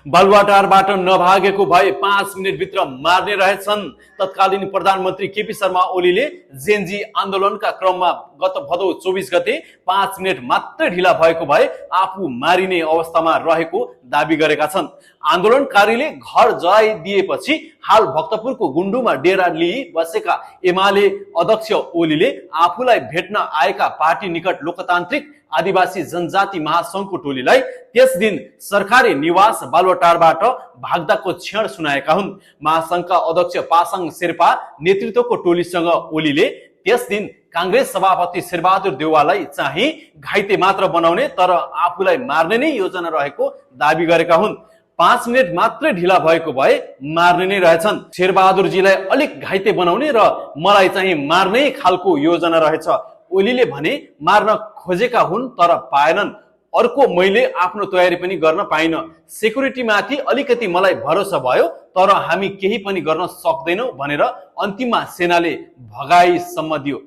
बालुवाटारबाट नभागेको भए 5 मिनेटभित्र मार्ने रहेछन्। तत्कालीन प्रधानमन्त्री केपी शर्मा ओलीले जेएनजी आन्दोलनका क्रममा गत भदौ 24 गते 5 मिनेट मात्रै ढिला भएको भए आफू मारिने अवस्थामा रहेको दाबी गरेका छन्। आन्दोलनकारीले घर जलाइदिएपछि हाल भक्तपुरको गुण्डुमा डेरा लिई बसेका एमाले अध्यक्ष ओलीले आफूलाई भेट्न आएका पार्टी निकट लोकतान्त्रिक आदिवासी जनजाति महासंघको टोलीलाई त्यस दिन सरकारी निवास बालुवाटारबाट भाग्दाको क्षण सुनाएका हुन्। महासंघका अध्यक्ष पासाङ शेर्पा नेतृत्वको टोलीसँग ओलीले त्यस दिन कांग्रेस सभापति शेरबहादुर देउवालाई चाहिँ घाइते मात्र बनाउने तर आफूलाई मार्ने नै योजना रहेको दाबी गरेका हुन्। 5 मिनेट मात्रै ढिला भएको भए मार्ने नै रहेछन्। शेरबहादुरजीलाई अलिक घाइते बनाउने र मलाई चाहिँ मार्ने खालको योजना रहेछ। ओलीले भने मार्न खोजेका हुन् तर पाएनन्। अर्को मैले आफ्नो तयारी पनि गर्न पाइन। सेक्युरिटी माथि अलिकति मलाई भरोसा भयो तर हामी केही पनि गर्न सक्दैनौ भनेर अन्तिममा सेनाले भगाईसम्म दियो।